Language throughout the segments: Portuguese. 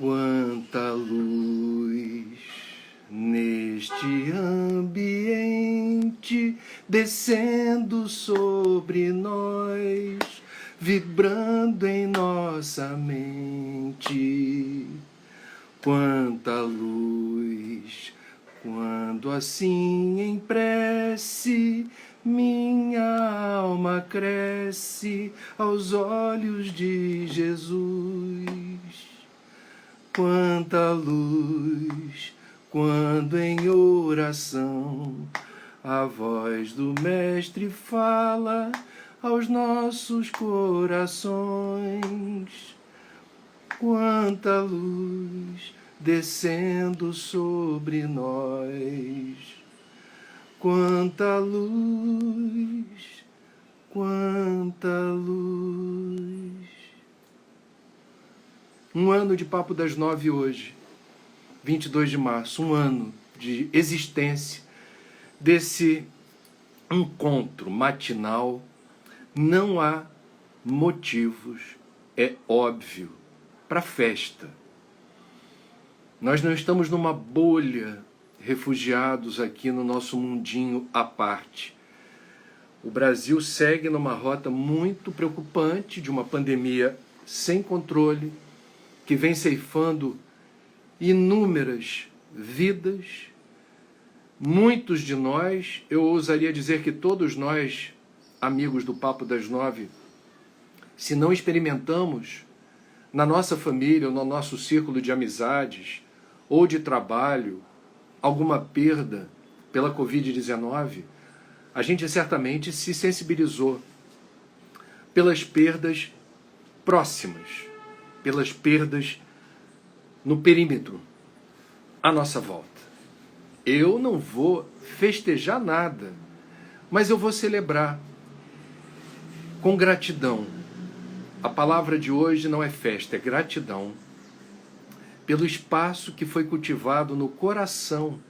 Quanta luz neste ambiente descendo sobre nós, vibrando em nossa mente. Quanta luz, quando assim em prece minha alma cresce aos olhos de Jesus. Quanta luz, quando em oração a voz do Mestre fala aos nossos corações. Quanta luz descendo sobre nós. Quanta luz, quanta luz. Um ano de Papo das 9 hoje, 22 de março, um ano de existência desse encontro matinal. Não há motivos, é óbvio, para festa. Nós não estamos numa bolha, refugiados aqui no nosso mundinho à parte. O Brasil segue numa rota muito preocupante de uma pandemia sem controle, que vem ceifando inúmeras vidas. Muitos de nós, eu ousaria dizer que todos nós, amigos do Papo das 9, se não experimentamos na nossa família ou no nosso círculo de amizades ou de trabalho alguma perda pela Covid-19, a gente certamente se sensibilizou pelas perdas próximas, pelas perdas no perímetro, à nossa volta. Eu não vou festejar nada, mas eu vou celebrar com gratidão. A palavra de hoje não é festa, é gratidão pelo espaço que foi cultivado no coração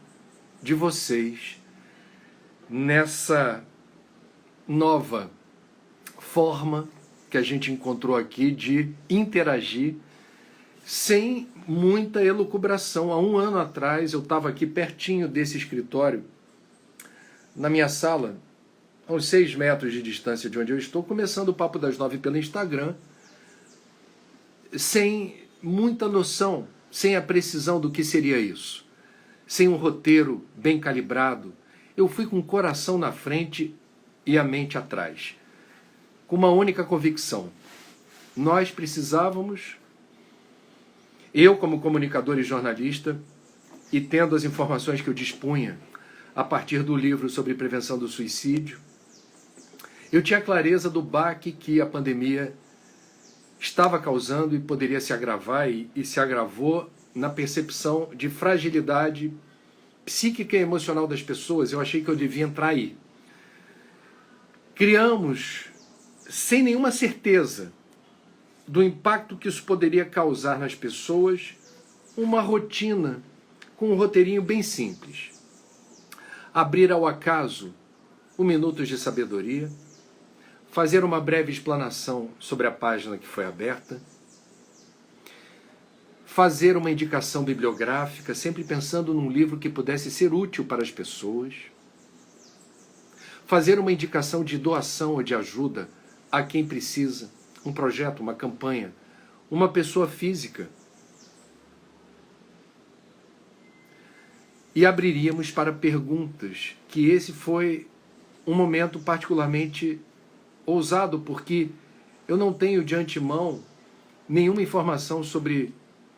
de vocês nessa nova forma que a gente encontrou aqui de interagir sem muita elucubração. Há um ano atrás eu estava aqui pertinho desse escritório, na minha sala, a uns 6 metros de distância de onde eu estou, começando o Papo das 9 pelo Instagram, sem muita noção, sem a precisão do que seria isso, sem um roteiro bem calibrado. Eu fui com o coração na frente e a mente atrás, com uma única convicção: nós precisávamos, eu como comunicador e jornalista, e tendo as informações que eu dispunha a partir do livro sobre prevenção do suicídio, eu tinha clareza do baque que a pandemia estava causando e poderia se agravar, e se agravou na percepção de fragilidade psíquica e emocional das pessoas. Eu achei que eu devia entrar aí. Criamos, sem nenhuma certeza do impacto que isso poderia causar nas pessoas, uma rotina com um roteirinho bem simples. Abrir ao acaso o Minutos de Sabedoria, fazer uma breve explanação sobre a página que foi aberta, fazer uma indicação bibliográfica, sempre pensando num livro que pudesse ser útil para as pessoas, fazer uma indicação de doação ou de ajuda a quem precisa, um projeto, uma campanha, uma pessoa física. E abriríamos para perguntas, que esse foi um momento particularmente ousado, porque eu não tenho de antemão nenhuma informação sobre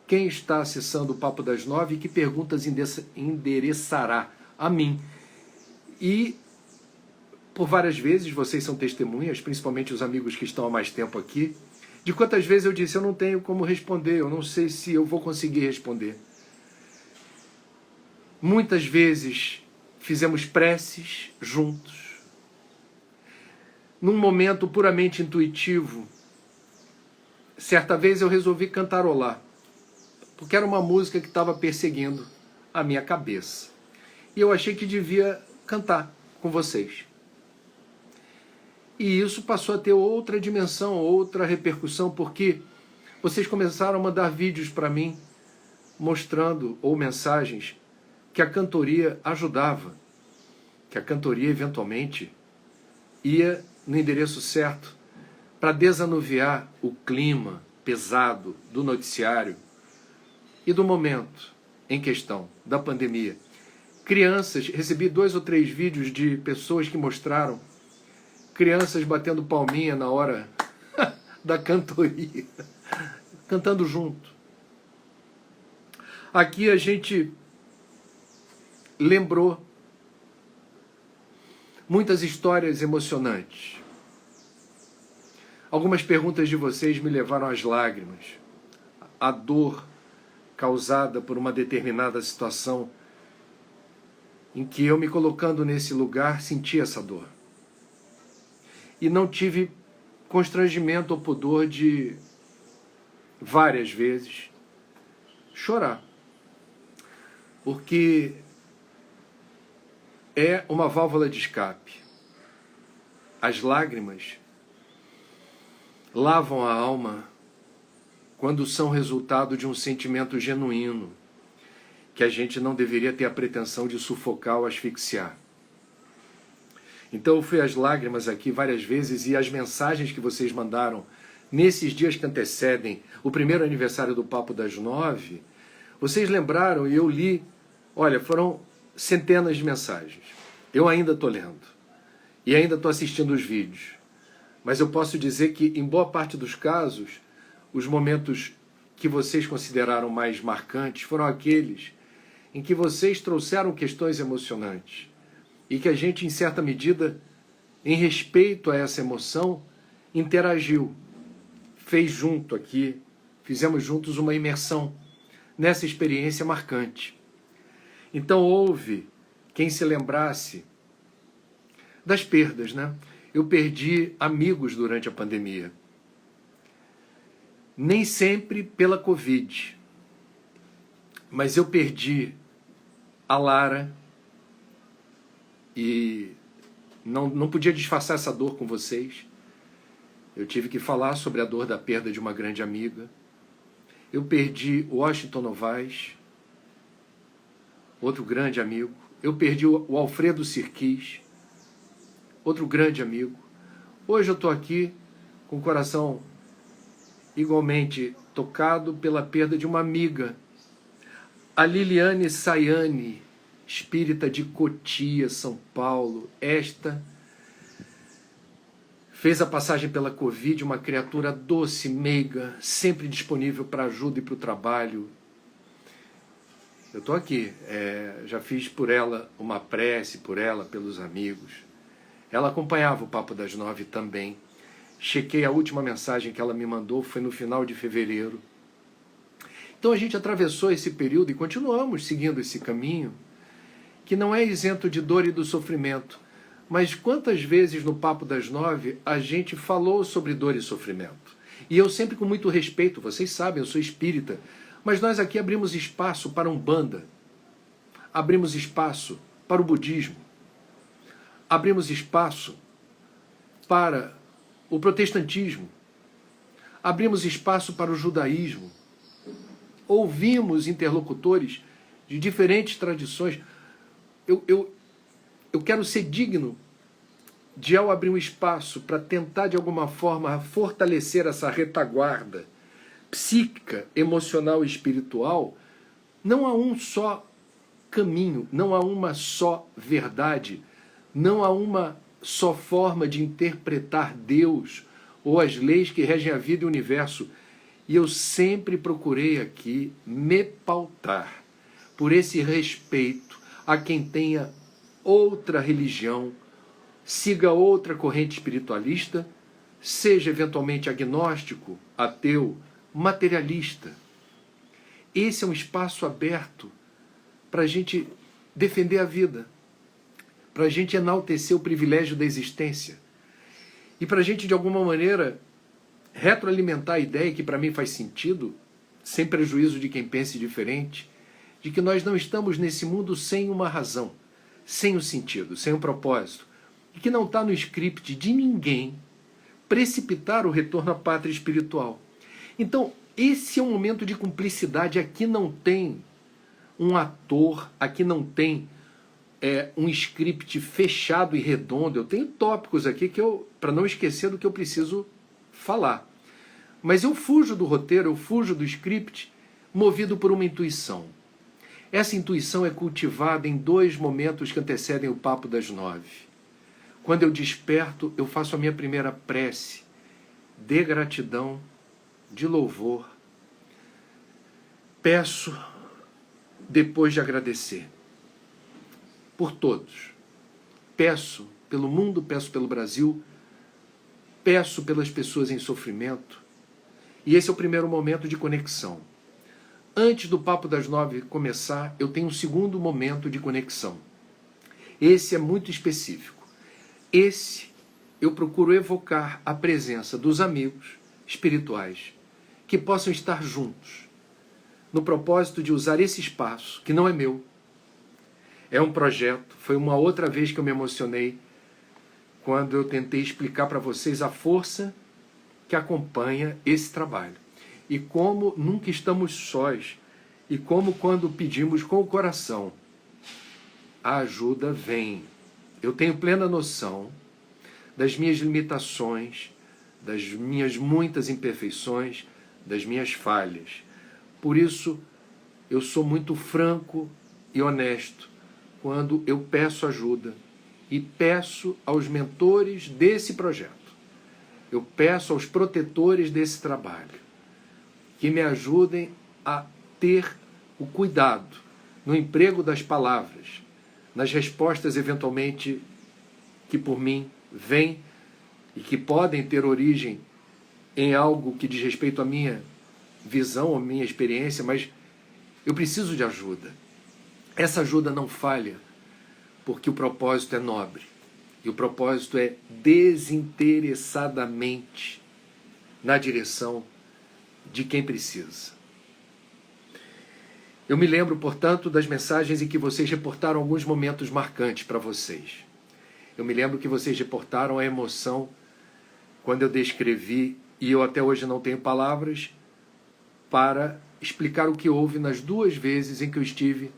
quem está acessando o Papo das 9 e que perguntas endereçará a mim. E por várias vezes, vocês são testemunhas, principalmente os amigos que estão há mais tempo aqui, de quantas vezes eu disse: eu não tenho como responder, eu não sei se eu vou conseguir responder. Muitas vezes fizemos preces juntos. Num momento puramente intuitivo, certa vez eu resolvi cantarolar, porque era uma música que estava perseguindo a minha cabeça. E eu achei que devia cantar com vocês. E isso passou a ter outra dimensão, outra repercussão, porque vocês começaram a mandar vídeos para mim mostrando, ou mensagens, que a cantoria ajudava, que a cantoria eventualmente ia no endereço certo para desanuviar o clima pesado do noticiário e do momento em questão, da pandemia. Crianças, recebi 2 ou 3 vídeos de pessoas que mostraram crianças batendo palminha na hora da cantoria, cantando junto. Aqui a gente lembrou muitas histórias emocionantes. Algumas perguntas de vocês me levaram às lágrimas. A dor causada por uma determinada situação em que eu, me colocando nesse lugar, senti essa dor. E não tive constrangimento ou pudor de, várias vezes, chorar. Porque é uma válvula de escape. As lágrimas lavam a alma quando são resultado de um sentimento genuíno, que a gente não deveria ter a pretensão de sufocar ou asfixiar. Então eu fui às lágrimas aqui várias vezes, e as mensagens que vocês mandaram nesses dias que antecedem o primeiro aniversário do Papo das 9, vocês lembraram, e eu li, olha, foram centenas de mensagens. Eu ainda estou lendo, e ainda estou assistindo os vídeos. Mas eu posso dizer que, em boa parte dos casos, os momentos que vocês consideraram mais marcantes foram aqueles em que vocês trouxeram questões emocionantes e que a gente, em certa medida, em respeito a essa emoção, interagiu, fez junto aqui, fizemos juntos uma imersão nessa experiência marcante. Então houve quem se lembrasse das perdas, né? Eu perdi amigos durante a pandemia. Nem sempre pela Covid, mas eu perdi a Lara e não podia disfarçar essa dor com vocês. Eu tive que falar sobre a dor da perda de uma grande amiga. Eu perdi o Washington Novaes, outro grande amigo. Eu perdi o Alfredo Sirquis, outro grande amigo. Hoje eu estou aqui com o coração igualmente tocado pela perda de uma amiga, a Liliane Sayane, espírita de Cotia, São Paulo. Esta fez a passagem pela Covid, uma criatura doce, meiga, sempre disponível para ajuda e para o trabalho. Eu estou aqui, já fiz por ela uma prece, por ela, pelos amigos. Ela acompanhava o Papo das 9 também. Chequei a última mensagem que ela me mandou, foi no final de fevereiro. Então a gente atravessou esse período e continuamos seguindo esse caminho, que não é isento de dor e do sofrimento. Mas quantas vezes no Papo das 9 a gente falou sobre dor e sofrimento? E eu sempre com muito respeito, vocês sabem, eu sou espírita, mas nós aqui abrimos espaço para a Umbanda, abrimos espaço para o budismo, abrimos espaço para o protestantismo, abrimos espaço para o judaísmo, ouvimos interlocutores de diferentes tradições. Eu quero ser digno de, ao abrir um espaço para tentar de alguma forma fortalecer essa retaguarda psíquica, emocional e espiritual, não há um só caminho, não há uma só verdade, não há uma só forma de interpretar Deus ou as leis que regem a vida e o universo. E eu sempre procurei aqui me pautar por esse respeito a quem tenha outra religião, siga outra corrente espiritualista, seja eventualmente agnóstico, ateu, materialista. Esse é um espaço aberto para a gente defender a vida, para a gente enaltecer o privilégio da existência e para a gente, de alguma maneira, retroalimentar a ideia, que para mim faz sentido, sem prejuízo de quem pense diferente, de que nós não estamos nesse mundo sem uma razão, sem um sentido, sem um propósito, e que não está no script de ninguém precipitar o retorno à pátria espiritual. Então, Esse é um momento de cumplicidade. Aqui não tem um ator, aqui não tem um script fechado e redondo. Eu tenho tópicos aqui que para não esquecer do que eu preciso falar. Mas eu fujo do roteiro, eu fujo do script, movido por uma intuição. Essa intuição é cultivada em 2 momentos que antecedem o papo das 9. Quando eu desperto, eu faço a minha primeira prece de gratidão, de louvor. Peço, depois de agradecer, por todos. Peço pelo mundo, peço pelo Brasil, peço pelas pessoas em sofrimento. E esse é o primeiro momento de conexão. Antes do papo das 9 começar, eu tenho um segundo momento de conexão. Esse é muito específico. Esse eu procuro evocar a presença dos amigos espirituais que possam estar juntos, no propósito de usar esse espaço, que não é meu, é um projeto. Foi uma outra vez que eu me emocionei quando eu tentei explicar para vocês a força que acompanha esse trabalho. E como nunca estamos sós. E como quando pedimos com o coração, a ajuda vem. Eu tenho plena noção das minhas limitações, das minhas muitas imperfeições, das minhas falhas. Por isso, eu sou muito franco e honesto quando eu peço ajuda e peço aos mentores desse projeto. Eu peço aos protetores desse trabalho que me ajudem a ter o cuidado no emprego das palavras, nas respostas eventualmente que por mim vêm e que podem ter origem em algo que diz respeito à minha visão, à minha experiência, mas eu preciso de ajuda. Essa ajuda não falha, porque o propósito é nobre. E o propósito é desinteressadamente na direção de quem precisa. Eu me lembro, portanto, das mensagens em que vocês reportaram alguns momentos marcantes para vocês. Eu me lembro que vocês reportaram a emoção quando eu descrevi, e eu até hoje não tenho palavras para explicar o que houve nas 2 vezes em que eu estive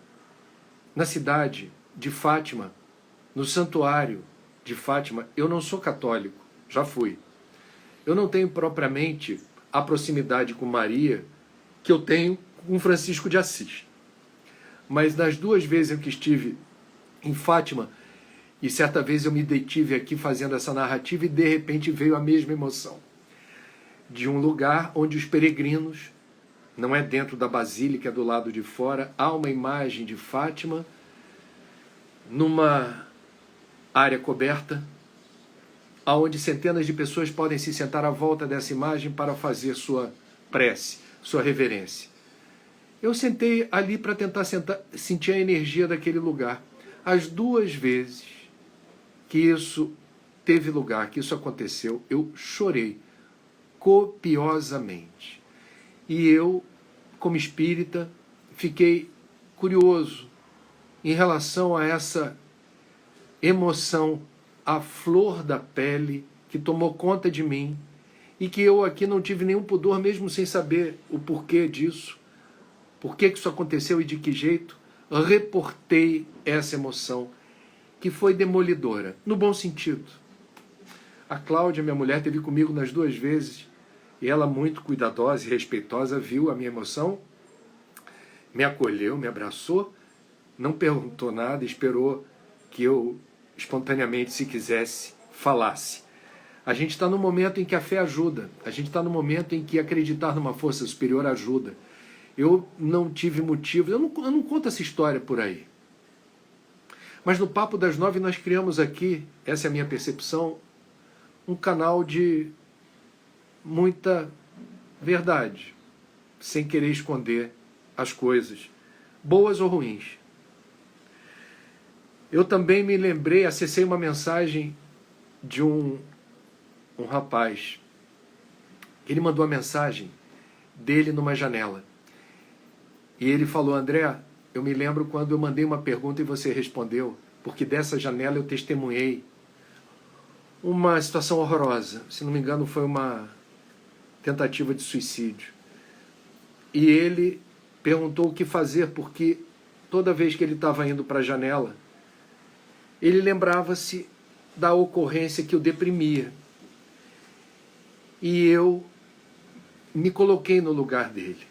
na cidade de Fátima, no santuário de Fátima. Eu não sou católico, já fui. Eu não tenho propriamente a proximidade com Maria que eu tenho com Francisco de Assis. Mas nas 2 vezes em que estive em Fátima, e certa vez eu me detive aqui fazendo essa narrativa e de repente veio a mesma emoção. De um lugar onde os peregrinos, não é dentro da basílica, é do lado de fora, há uma imagem de Fátima numa área coberta, onde centenas de pessoas podem se sentar à volta dessa imagem para fazer sua prece, sua reverência. Eu sentei ali para tentar sentir a energia daquele lugar. As 2 vezes que isso teve lugar, que isso aconteceu, eu chorei copiosamente. E eu, como espírita, fiquei curioso em relação a essa emoção à flor da pele que tomou conta de mim e que eu aqui não tive nenhum pudor, mesmo sem saber o porquê disso, por que isso aconteceu e de que jeito, reportei essa emoção que foi demolidora, no bom sentido. A Cláudia, minha mulher, esteve comigo nas 2 vezes e ela, muito cuidadosa e respeitosa, viu a minha emoção, me acolheu, me abraçou, não perguntou nada, esperou que eu espontaneamente, se quisesse, falasse. A gente está no momento em que a fé ajuda, a gente está no momento em que acreditar numa força superior ajuda. Eu não tive motivo, eu não conto essa história por aí. Mas no Papo das 9 nós criamos aqui, essa é a minha percepção, um canal de muita verdade, sem querer esconder as coisas, boas ou ruins. Eu também me lembrei, acessei uma mensagem de um rapaz. Ele mandou a mensagem dele numa janela. E ele falou: André, eu me lembro quando eu mandei uma pergunta e você respondeu, porque dessa janela eu testemunhei uma situação horrorosa. Se não me engano, foi uma tentativa de suicídio. E ele perguntou o que fazer, porque toda vez que ele estava indo para a janela, ele lembrava-se da ocorrência que o deprimia. E eu me coloquei no lugar dele,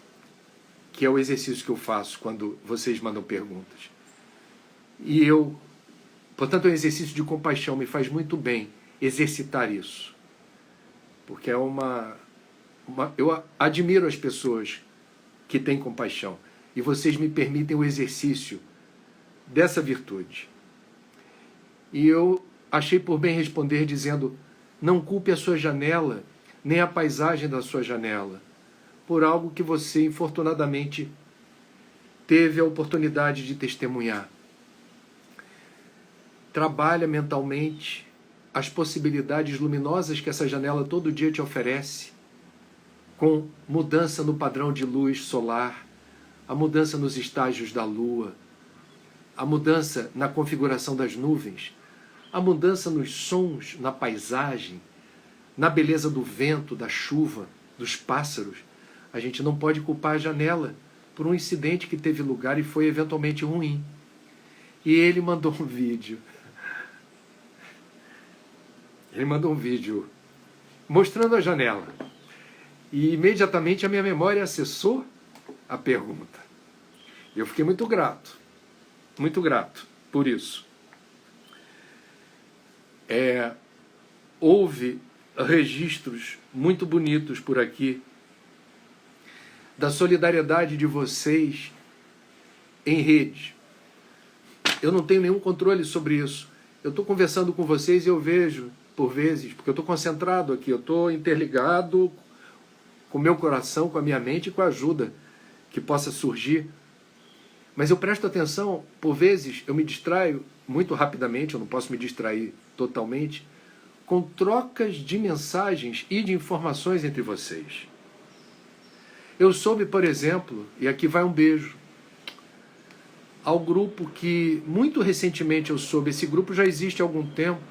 que é o exercício que eu faço quando vocês mandam perguntas. E eu, portanto, é um exercício de compaixão, me faz muito bem exercitar isso. Porque é eu admiro as pessoas que têm compaixão. E vocês me permitem o exercício dessa virtude. E eu achei por bem responder dizendo: não culpe a sua janela, nem a paisagem da sua janela, por algo que você, infortunadamente, teve a oportunidade de testemunhar. Trabalha mentalmente as possibilidades luminosas que essa janela todo dia te oferece, com mudança no padrão de luz solar, a mudança nos estágios da lua, a mudança na configuração das nuvens, a mudança nos sons, na paisagem, na beleza do vento, da chuva, dos pássaros. A gente não pode culpar a janela por um incidente que teve lugar e foi eventualmente ruim. E ele mandou um vídeo. Ele mandou um vídeo mostrando a janela. E imediatamente a minha memória acessou a pergunta. Eu fiquei muito grato por isso. Houve registros muito bonitos por aqui da solidariedade de vocês em rede. Eu não tenho nenhum controle sobre isso. Eu estou conversando com vocês e eu vejo, por vezes, porque eu estou concentrado aqui, eu estou interligado com o meu coração, com a minha mente e com a ajuda que possa surgir. Mas eu presto atenção, por vezes eu me distraio muito rapidamente, eu não posso me distrair totalmente, com trocas de mensagens e de informações entre vocês. Eu soube, por exemplo, e aqui vai um beijo, ao grupo que muito recentemente eu soube, esse grupo já existe há algum tempo,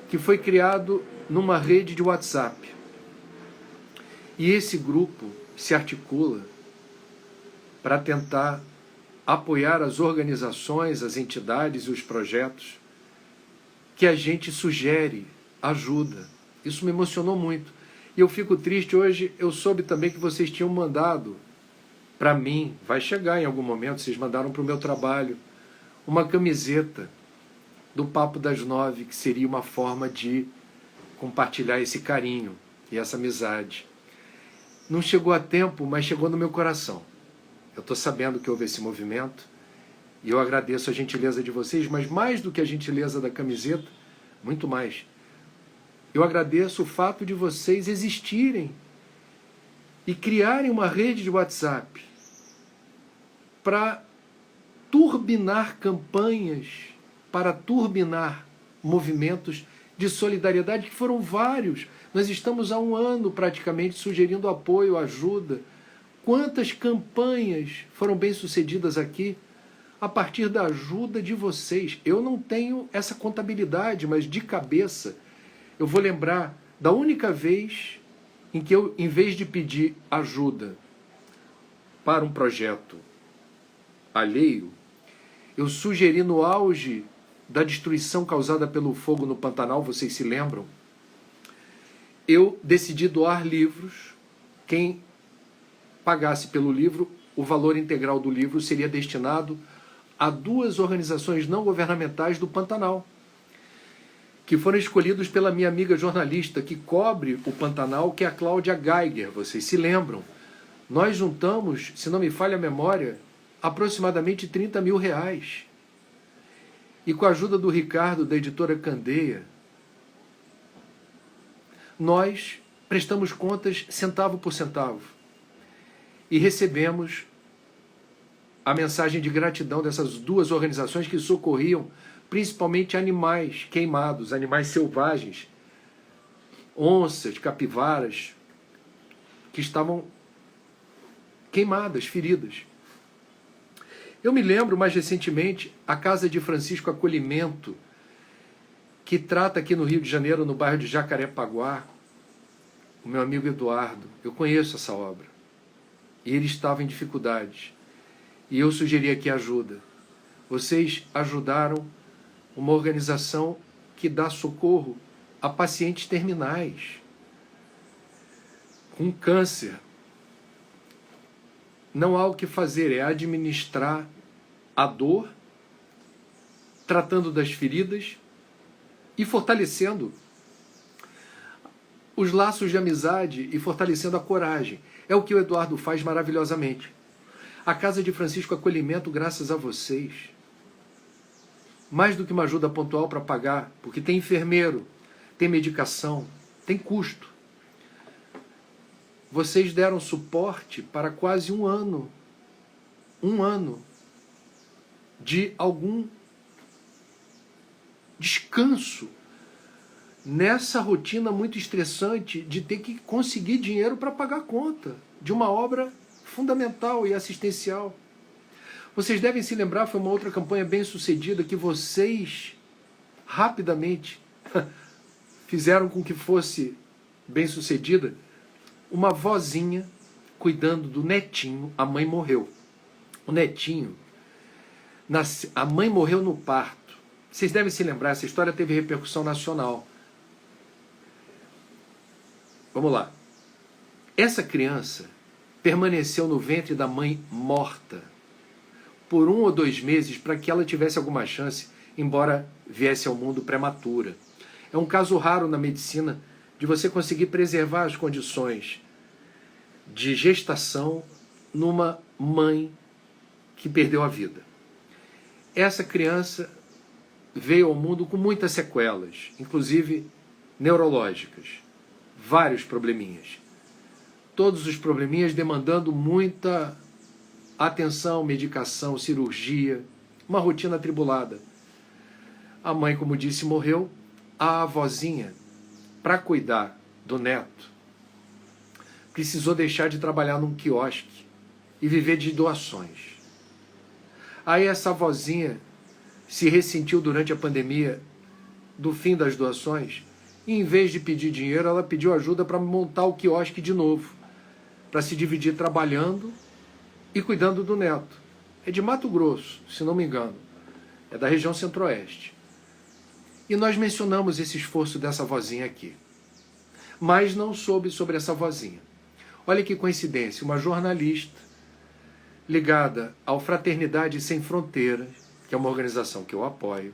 que foi criado numa rede de WhatsApp. E esse grupo se articula para tentar apoiar as organizações, as entidades e os projetos que a gente sugere, ajuda. Isso me emocionou muito. E eu fico triste hoje, eu soube também que vocês tinham mandado para mim, vai chegar em algum momento, vocês mandaram para o meu trabalho, uma camiseta do Papo das 9, que seria uma forma de compartilhar esse carinho e essa amizade. Não chegou a tempo, mas chegou no meu coração. Eu estou sabendo que houve esse movimento e eu agradeço a gentileza de vocês, mas mais do que a gentileza da camiseta, muito mais, eu agradeço o fato de vocês existirem e criarem uma rede de WhatsApp para turbinar campanhas, para turbinar movimentos de solidariedade, que foram vários. Nós estamos há um ano praticamente sugerindo apoio, ajuda. Quantas campanhas foram bem-sucedidas aqui a partir da ajuda de vocês? Eu não tenho essa contabilidade, mas de cabeça eu vou lembrar da única vez em que eu, em vez de pedir ajuda para um projeto alheio, eu sugeri no auge da destruição causada pelo fogo no Pantanal, vocês se lembram? Eu decidi doar livros. Quem pagasse pelo livro, o valor integral do livro seria destinado a 2 organizações não governamentais do Pantanal, que foram escolhidos pela minha amiga jornalista que cobre o Pantanal, que é a Cláudia Geiger, vocês se lembram? Nós juntamos, se não me falha a memória, aproximadamente 30 mil reais. E com a ajuda do Ricardo, da editora Candeia, nós prestamos contas centavo por centavo e recebemos a mensagem de gratidão dessas 2 organizações que socorriam principalmente animais queimados, animais selvagens, onças, capivaras, que estavam queimadas, feridas. Eu me lembro mais recentemente a Casa de Francisco Acolhimento, que trata aqui no Rio de Janeiro, no bairro de Jacarepaguá, o meu amigo Eduardo. Eu conheço essa obra. e ele estava em dificuldades. E eu sugeri aqui ajuda. Vocês ajudaram uma organização que dá socorro a pacientes terminais com câncer. Não há o que fazer, é administrar a dor, tratando das feridas e fortalecendo os laços de amizade e fortalecendo a coragem. É o que o Eduardo faz maravilhosamente. A Casa de Francisco Acolhimento, graças a vocês, mais do que uma ajuda pontual para pagar, porque tem enfermeiro, tem medicação, tem custo. Vocês deram suporte para quase um ano de algum descanso nessa rotina muito estressante de ter que conseguir dinheiro para pagar a conta de uma obra fundamental e assistencial. Vocês devem se lembrar, foi uma outra campanha bem sucedida que vocês rapidamente fizeram com que fosse bem sucedida. Uma vozinha cuidando do netinho, a mãe morreu. O netinho, a mãe morreu no parto. Vocês devem se lembrar, essa história teve repercussão nacional. Vamos lá. Essa criança permaneceu no ventre da mãe morta por 1 ou 2 meses para que ela tivesse alguma chance, embora viesse ao mundo prematura. É um caso raro na medicina de você conseguir preservar as condições de gestação numa mãe que perdeu a vida. Essa criança veio ao mundo com muitas sequelas, inclusive neurológicas, vários probleminhas. Todos os probleminhas demandando muita atenção, medicação, cirurgia, uma rotina atribulada. A mãe, como disse, morreu. A avózinha, para cuidar do neto, precisou deixar de trabalhar num quiosque e viver de doações. Aí essa avózinha se ressentiu durante a pandemia do fim das doações e, em vez de pedir dinheiro, ela pediu ajuda para montar o quiosque de novo, para se dividir trabalhando e cuidando do neto. É de Mato Grosso, se não me engano. É da região centro-oeste. E nós mencionamos esse esforço dessa vozinha aqui. Mas não soube sobre essa vozinha. Olha que coincidência, uma jornalista ligada ao Fraternidade Sem Fronteiras, que é uma organização que eu apoio,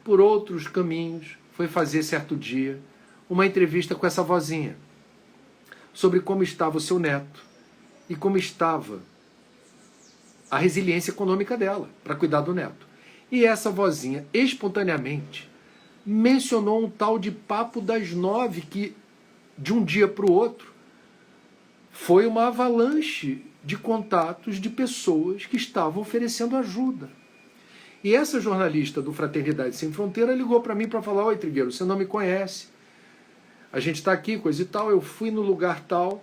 por outros caminhos, foi fazer certo dia uma entrevista com essa vozinha sobre como estava o seu neto e como estava a resiliência econômica dela para cuidar do neto. E essa vozinha, espontaneamente, mencionou um tal de Papo das 9, que de um dia para o outro foi uma avalanche de contatos de pessoas que estavam oferecendo ajuda. E essa jornalista do Fraternidade Sem Fronteira ligou para mim para falar: oi, Trigueiro, você não me conhece, a gente está aqui, coisa e tal, eu fui no lugar tal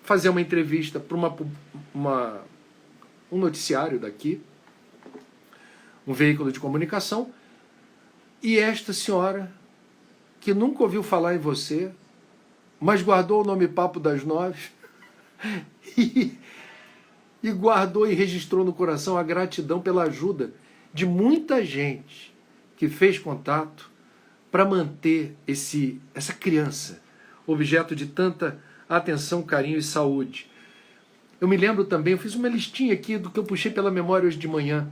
fazer uma entrevista para um noticiário daqui, um veículo de comunicação, e esta senhora, que nunca ouviu falar em você, mas guardou o nome Papo das 9 e guardou e registrou no coração a gratidão pela ajuda de muita gente que fez contato para manter essa criança objeto de tanta atenção, carinho e saúde. Eu me lembro também, eu fiz uma listinha aqui do que eu puxei pela memória hoje de manhã.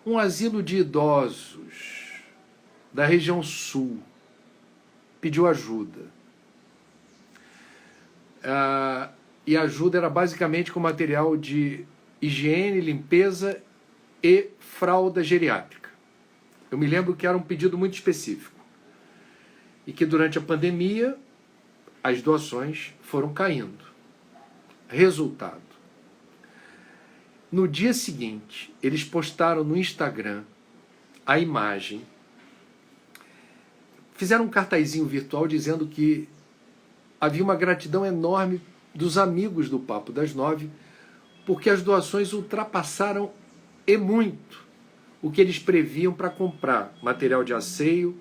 Um asilo de idosos da região sul pediu ajuda. E a ajuda era basicamente com material de higiene, limpeza e fralda geriátrica. Eu me lembro que era um pedido muito específico. E que durante a pandemia as doações foram caindo. Resultado: no dia seguinte, eles postaram no Instagram a imagem, fizeram um cartazinho virtual dizendo que havia uma gratidão enorme dos amigos do Papo das 9, porque as doações ultrapassaram e muito o que eles previam para comprar material de asseio,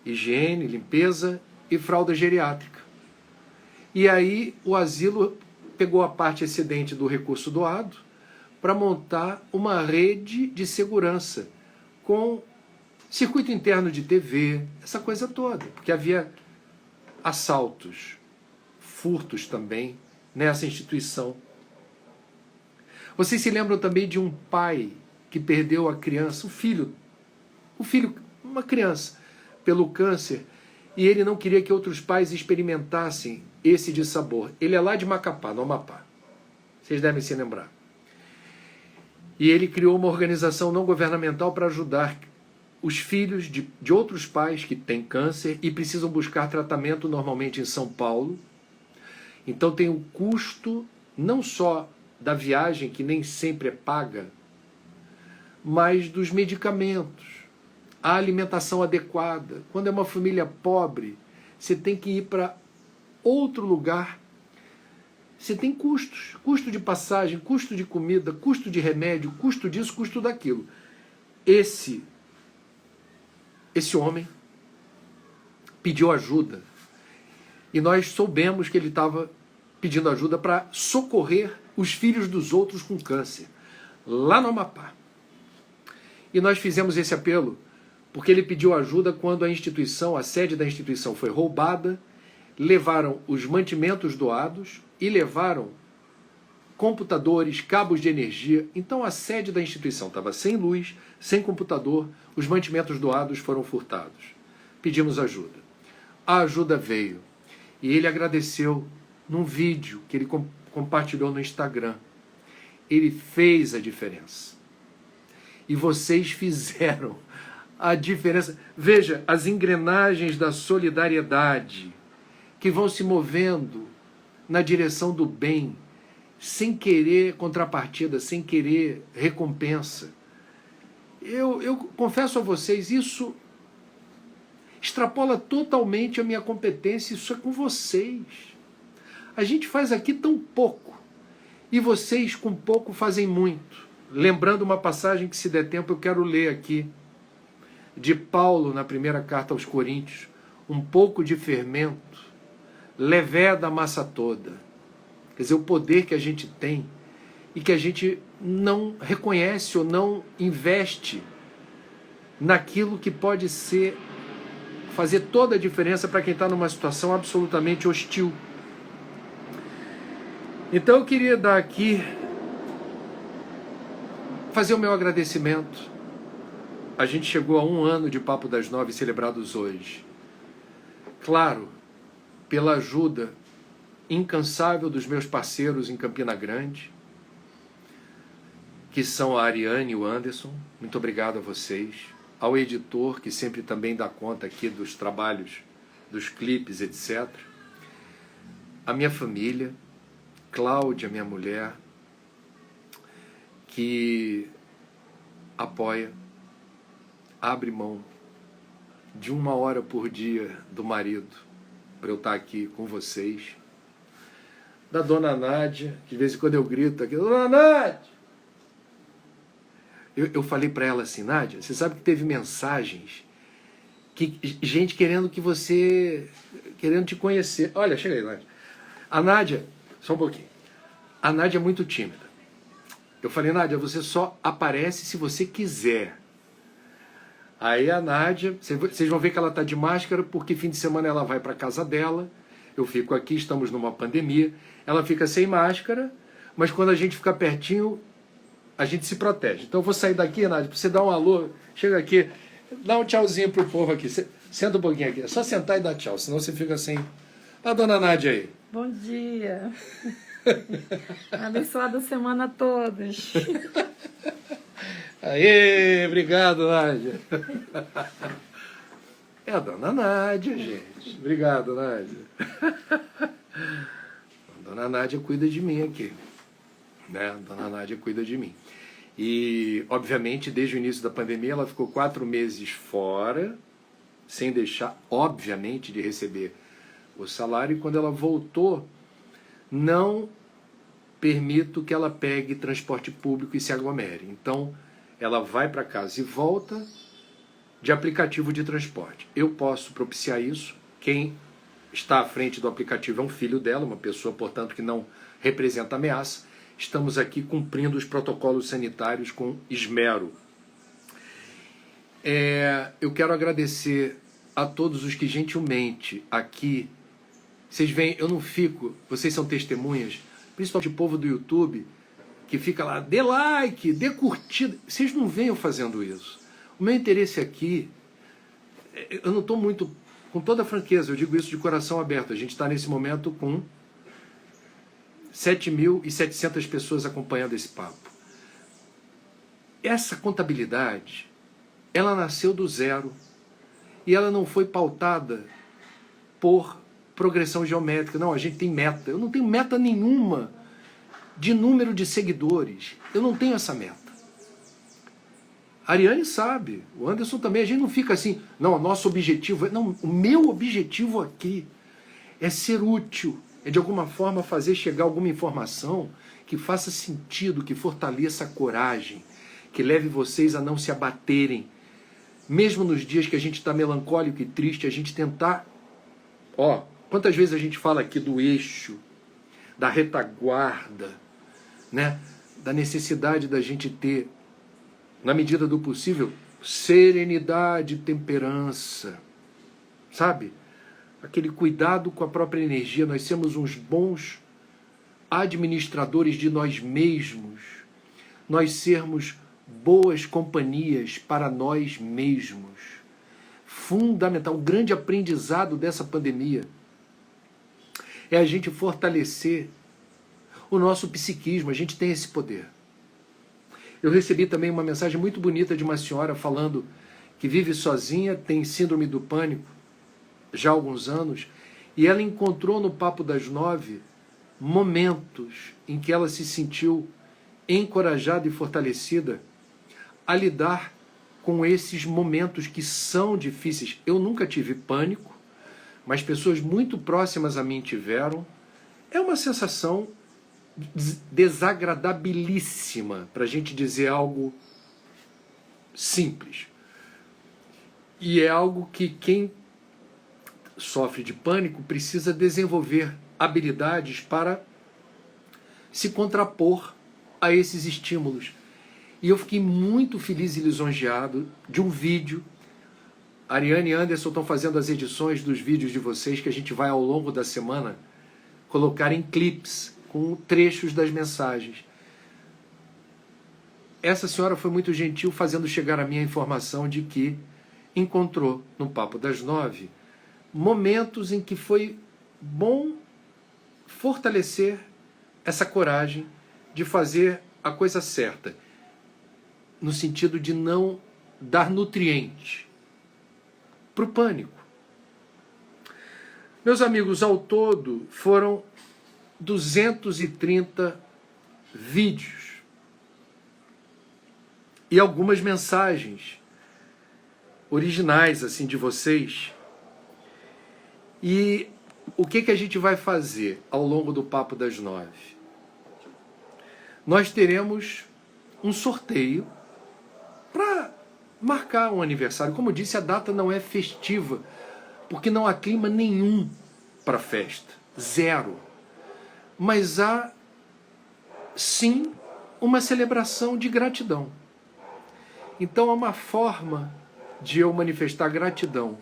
higiene, limpeza e fralda geriátrica. E aí o asilo pegou a parte excedente do recurso doado para montar uma rede de segurança com circuito interno de TV, essa coisa toda, porque havia assaltos, furtos também nessa instituição. Vocês se lembram também de um pai que perdeu a criança, o filho, uma criança, pelo câncer, e ele não queria que outros pais experimentassem esse dissabor. Ele é lá de Macapá, no Amapá. Vocês devem se lembrar. E ele criou uma organização não governamental para ajudar os filhos de outros pais que têm câncer e precisam buscar tratamento normalmente em São Paulo. Então tem o custo não só da viagem, que nem sempre é paga, mas dos medicamentos, a alimentação adequada. Quando é uma família pobre, você tem que ir para outro lugar. Você tem custos, custo de passagem, custo de comida, custo de remédio, custo disso, custo daquilo. Esse homem pediu ajuda e nós soubemos que ele estava pedindo ajuda para socorrer os filhos dos outros com câncer, lá no Amapá. E nós fizemos esse apelo porque ele pediu ajuda quando a sede da instituição foi roubada, levaram os mantimentos doados e levaram computadores, cabos de energia. Então a sede da instituição estava sem luz, sem computador, os mantimentos doados foram furtados. Pedimos ajuda. A ajuda veio. E ele agradeceu num vídeo que ele compartilhou no Instagram. Ele fez a diferença. E vocês fizeram a diferença. Veja, as engrenagens da solidariedade que vão se movendo na direção do bem, sem querer contrapartida, sem querer recompensa. Eu confesso a vocês, isso extrapola totalmente a minha competência, isso é com vocês. A gente faz aqui tão pouco, e vocês com pouco fazem muito. Lembrando uma passagem que, se der tempo, eu quero ler aqui, de Paulo, na primeira carta aos Coríntios: um pouco de fermento leveda a massa toda. Quer dizer, o poder que a gente tem e que a gente não reconhece ou não investe naquilo que pode fazer toda a diferença para quem está numa situação absolutamente hostil. Então eu queria dar aqui, fazer o meu agradecimento. A gente chegou a 1 ano de Papo das 9 celebrados hoje. Claro, pela ajuda incansável dos meus parceiros em Campina Grande, que são a Ariane e o Anderson. Muito obrigado a vocês. Ao editor, que sempre também dá conta aqui dos trabalhos, dos clipes, etc. A minha família, Cláudia, minha mulher, que apoia, abre mão de 1 hora por dia do marido para eu estar aqui com vocês. Da dona Nádia, que de vez em quando eu grito aqui: Dona Nádia! Eu falei para ela assim: Nádia, você sabe que teve mensagens, gente querendo te conhecer. Olha, chega aí, Nádia. A Nádia, só um pouquinho. A Nádia é muito tímida. Eu falei: Nádia, você só aparece se você quiser. Aí a Nádia, vocês vão ver que ela está de máscara, porque fim de semana ela vai para casa dela, eu fico aqui, estamos numa pandemia, ela fica sem máscara, mas quando a gente fica pertinho, a gente se protege. Então eu vou sair daqui, Nádia, para você dar um alô, chega aqui, dá um tchauzinho pro povo aqui, senta um pouquinho aqui, é só sentar e dar tchau, senão você fica sem... A dona Nádia aí. Bom dia. Abençoada semana a todos. Aê, obrigado, Nádia. É a dona Nádia, gente. Obrigado, Nádia. A dona Nádia cuida de mim aqui. Né? A dona Nádia cuida de mim. E, obviamente, desde o início da pandemia, ela ficou 4 meses fora, sem deixar, obviamente, de receber o salário. E quando ela voltou, não permito que ela pegue transporte público e se aglomere. Então, ela vai para casa e volta de aplicativo de transporte. Eu posso propiciar isso. Quem está à frente do aplicativo é um filho dela, uma pessoa, portanto, que não representa ameaça, estamos aqui cumprindo os protocolos sanitários com esmero. Eu quero agradecer a todos os que gentilmente aqui, vocês veem, eu não fico, vocês são testemunhas, principalmente o povo do YouTube, que fica lá, dê like, dê curtida, vocês não venham fazendo isso. O meu interesse aqui, eu não estou muito, com toda franqueza, eu digo isso de coração aberto, a gente está nesse momento com 7.700 pessoas acompanhando esse papo. Essa contabilidade, ela nasceu do zero e ela não foi pautada por progressão geométrica. Não, a gente tem meta. Eu não tenho meta nenhuma de número de seguidores. Eu não tenho essa meta. A Ariane sabe, o Anderson também. A gente não fica assim, não, o nosso objetivo... Não, o meu objetivo aqui é ser útil, é de alguma forma fazer chegar alguma informação que faça sentido, que fortaleça a coragem, que leve vocês a não se abaterem. Mesmo nos dias que a gente está melancólico e triste, a gente tentar... quantas vezes a gente fala aqui do eixo, da retaguarda, né? Da necessidade da gente ter, na medida do possível, serenidade e temperança, sabe? Aquele cuidado com a própria energia, nós sermos uns bons administradores de nós mesmos, nós sermos boas companhias para nós mesmos. Fundamental, o grande aprendizado dessa pandemia é a gente fortalecer o nosso psiquismo, a gente tem esse poder. Eu recebi também uma mensagem muito bonita de uma senhora falando que vive sozinha, tem síndrome do pânico já há alguns anos, e ela encontrou no Papo das 9 momentos em que ela se sentiu encorajada e fortalecida a lidar com esses momentos que são difíceis. Eu nunca tive pânico, mas pessoas muito próximas a mim tiveram. É uma sensação desagradabilíssima, para a gente dizer algo simples. E é algo que quem sofre de pânico precisa desenvolver habilidades para se contrapor a esses estímulos. E eu fiquei muito feliz e lisonjeado de um vídeo. Ariane e Anderson estão fazendo as edições dos vídeos de vocês, que a gente vai ao longo da semana colocar em clips, com trechos das mensagens. Essa senhora foi muito gentil, fazendo chegar a minha informação de que encontrou no Papo das 9 momentos em que foi bom fortalecer essa coragem de fazer a coisa certa, no sentido de não dar nutriente para o pânico. Meus amigos, ao todo foram 230 vídeos e algumas mensagens originais assim de vocês. E o que a gente vai fazer ao longo do Papo das 9? Nós teremos um sorteio para marcar um aniversário. Como eu disse, a data não é festiva, porque não há clima nenhum para festa. Zero. Mas há, sim, uma celebração de gratidão. Então é uma forma de eu manifestar gratidão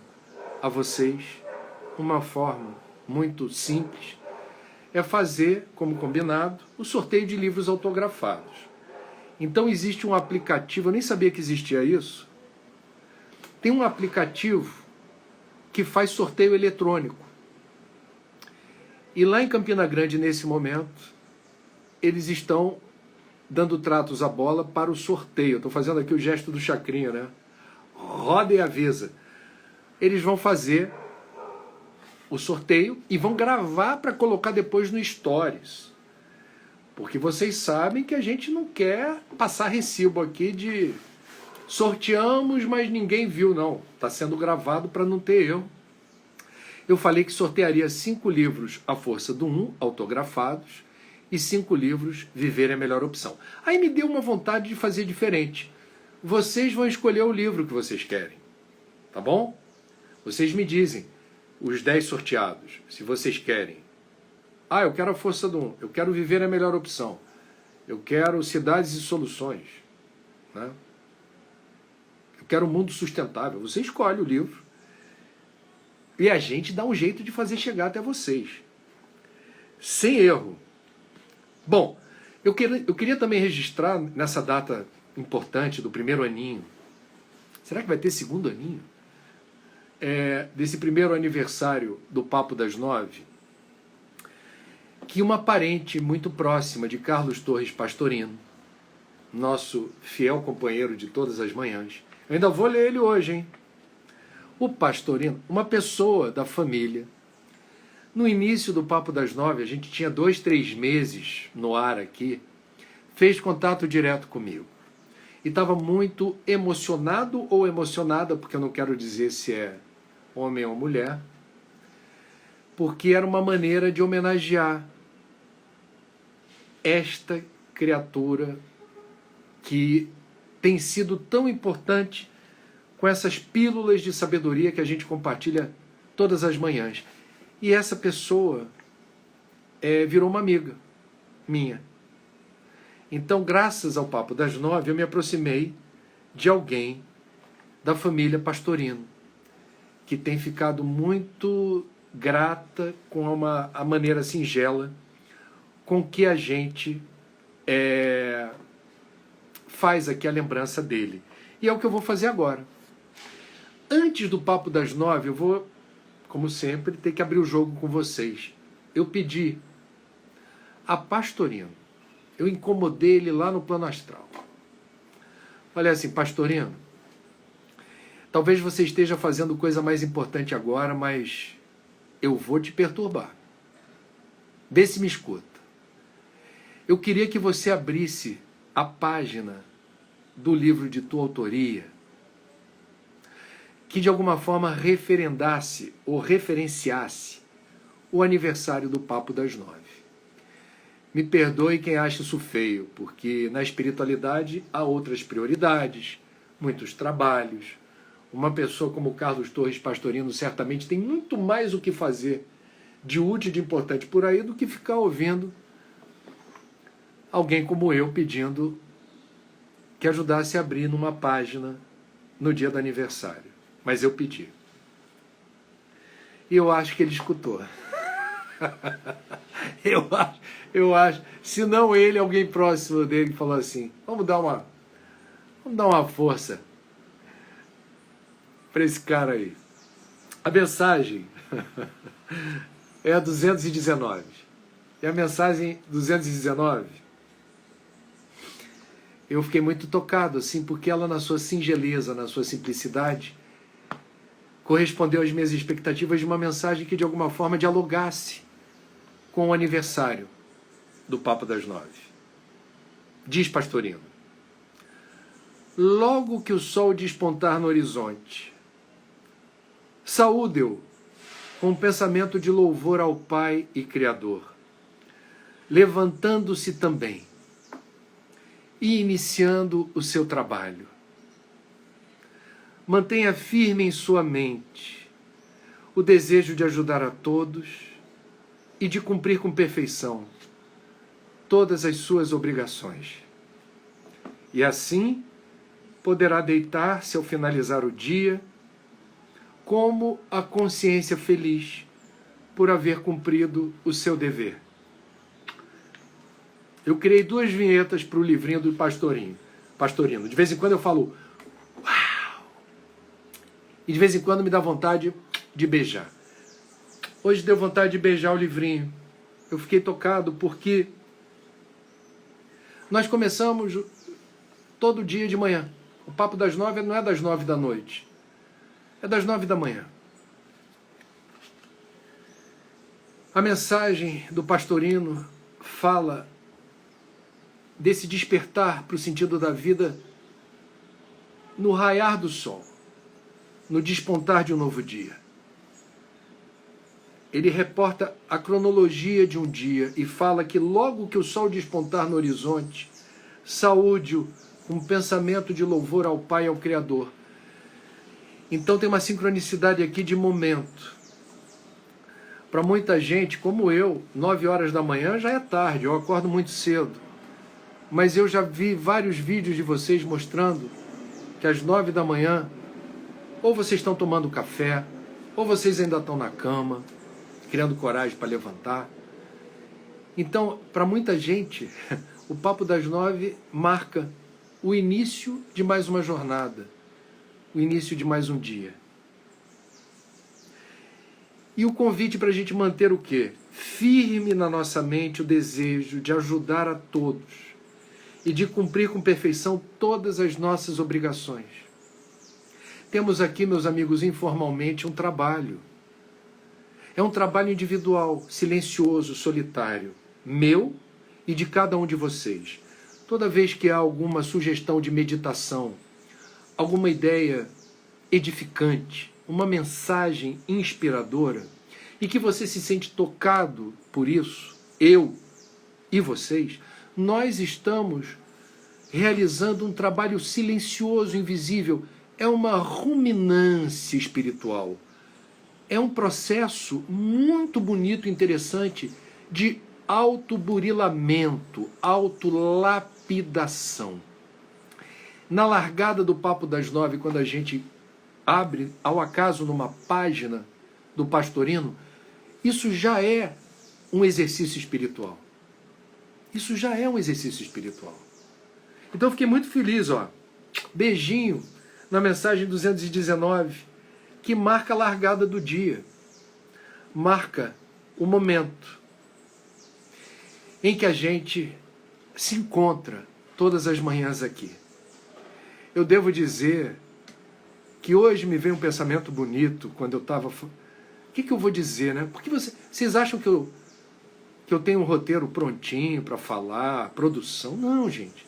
a vocês, uma forma muito simples, é fazer, como combinado, o sorteio de livros autografados. Então existe um aplicativo, eu nem sabia que existia isso, tem um aplicativo que faz sorteio eletrônico. E lá em Campina Grande, nesse momento, eles estão dando tratos à bola para o sorteio. Estou fazendo aqui o gesto do Chacrinha, né? Roda e avisa. Eles vão fazer o sorteio e vão gravar para colocar depois no Stories. Porque vocês sabem que a gente não quer passar recibo aqui de sorteamos, mas ninguém viu, não. Está sendo gravado para não ter erro. Eu falei que sortearia 5 livros A Força do 1, autografados, e 5 livros Viver é a Melhor Opção. Aí me deu uma vontade de fazer diferente. Vocês vão escolher o livro que vocês querem, tá bom? Vocês me dizem, os 10 sorteados, se vocês querem Ah, eu quero a força do 1, eu quero viver a melhor opção, eu quero cidades e soluções, né? Eu quero um mundo sustentável. Você escolhe o livro e a gente dá um jeito de fazer chegar até vocês, sem erro. Bom, eu queria também registrar nessa data importante do primeiro aninho. Será que vai ter segundo aninho? Desse primeiro aniversário do Papo das 9, que uma parente muito próxima de Carlos Torres Pastorino, nosso fiel companheiro de todas as manhãs, eu ainda vou ler ele hoje, hein? O Pastorino, uma pessoa da família. No início do Papo das 9, a gente tinha 2, 3 meses no ar aqui, fez contato direto comigo. E estava muito emocionado ou emocionada, porque eu não quero dizer se é homem ou mulher, porque era uma maneira de homenagear esta criatura que tem sido tão importante com essas pílulas de sabedoria que a gente compartilha todas as manhãs. E essa pessoa virou uma amiga minha. Então, graças ao Papo das 9, eu me aproximei de alguém da família Pastorino, que tem ficado muito grata com a maneira singela com que a gente faz aqui a lembrança dele. E é o que eu vou fazer agora. Antes do Papo das 9, eu vou, como sempre, ter que abrir o jogo com vocês. Eu pedi a Pastorino, eu incomodei ele lá no plano astral. Falei assim: Pastorino, talvez você esteja fazendo coisa mais importante agora, mas eu vou te perturbar. Vê se me escuta. Eu queria que você abrisse a página do livro de tua autoria, que de alguma forma referendasse ou referenciasse o aniversário do Papo das 9. Me perdoe quem acha isso feio, porque na espiritualidade há outras prioridades, muitos trabalhos. Uma pessoa como Carlos Torres Pastorino certamente tem muito mais o que fazer de útil e de importante por aí do que ficar ouvindo alguém como eu pedindo que ajudasse a abrir numa página no dia do aniversário. Mas eu pedi. E eu acho que ele escutou. Eu acho. Se não ele, alguém próximo dele falou assim: vamos dar uma força para esse cara aí. A mensagem é a 219. E a mensagem 219, eu fiquei muito tocado, assim, porque ela, na sua singeleza, na sua simplicidade, correspondeu às minhas expectativas de uma mensagem que de alguma forma dialogasse com o aniversário do Papo das 9. Diz Pastorino: logo que o sol despontar no horizonte, saúde-o com um pensamento de louvor ao Pai e Criador, levantando-se também e iniciando o seu trabalho. Mantenha firme em sua mente o desejo de ajudar a todos e de cumprir com perfeição todas as suas obrigações. E assim poderá deitar-se ao finalizar o dia como a consciência feliz por haver cumprido o seu dever. Eu criei 2 vinhetas para o livrinho do Pastorino. De vez em quando eu falo uau! E de vez em quando me dá vontade de beijar. Hoje deu vontade de beijar o livrinho. Eu fiquei tocado porque nós começamos todo dia de manhã. O Papo das 9 não é das 9 da noite. É das 9 da manhã. A mensagem do Pastorino fala desse despertar para o sentido da vida no raiar do sol, no despontar de um novo dia. Ele reporta a cronologia de um dia e fala que logo que o sol despontar no horizonte, saúde-o com um pensamento de louvor ao Pai e ao Criador. Então tem uma sincronicidade aqui de momento. Para muita gente, como eu, 9 horas da manhã já é tarde, eu acordo muito cedo. Mas eu já vi vários vídeos de vocês mostrando que às 9 da manhã, ou vocês estão tomando café, ou vocês ainda estão na cama, criando coragem para levantar. Então, para muita gente, o Papo das 9 marca o início de mais uma jornada, o início de mais um dia. E o convite para a gente manter o quê? Firme na nossa mente o desejo de ajudar a todos e de cumprir com perfeição todas as nossas obrigações. Temos aqui, meus amigos, informalmente um trabalho. É um trabalho individual, silencioso, solitário, meu e de cada um de vocês. Toda vez que há alguma sugestão de meditação, alguma ideia edificante, uma mensagem inspiradora, e que você se sente tocado por isso, eu e vocês, nós estamos realizando um trabalho silencioso, invisível. É uma ruminância espiritual. É um processo muito bonito e interessante de autoburilamento, autolapidação. Na largada do Papo das 9, quando a gente abre, ao acaso, numa página do Pastorino, isso já é um exercício espiritual. Isso já é um exercício espiritual. Então eu fiquei muito feliz, ó. Beijinho na mensagem 219, que marca a largada do dia. Marca o momento em que a gente se encontra todas as manhãs aqui. Eu devo dizer que hoje me veio um pensamento bonito quando eu estava... O que eu vou dizer, né? Porque vocês acham que eu tenho um roteiro prontinho para falar, produção? Não, gente.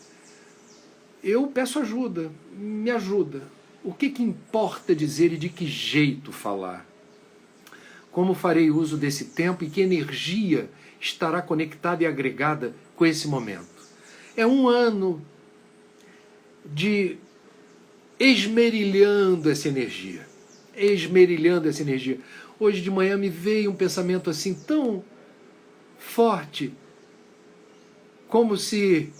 Eu peço ajuda, me ajuda. O que importa dizer e de que jeito falar? Como farei uso desse tempo e que energia estará conectada e agregada com esse momento? É um ano de esmerilhando essa energia. Esmerilhando essa energia. Hoje de manhã me veio um pensamento assim tão forte, como se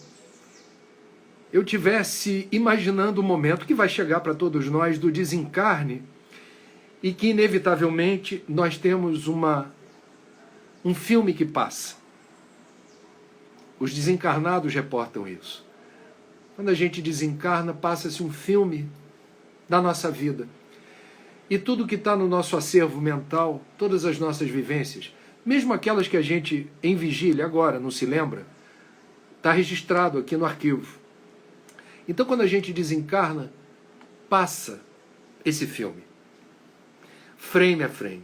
eu tivesse imaginando o momento que vai chegar para todos nós do desencarne e que inevitavelmente nós temos um filme que passa. Os desencarnados reportam isso. Quando a gente desencarna, passa-se um filme da nossa vida. E tudo que está no nosso acervo mental, todas as nossas vivências, mesmo aquelas que a gente em vigília agora não se lembra, está registrado aqui no arquivo. Então, quando a gente desencarna, passa esse filme, frame a frame.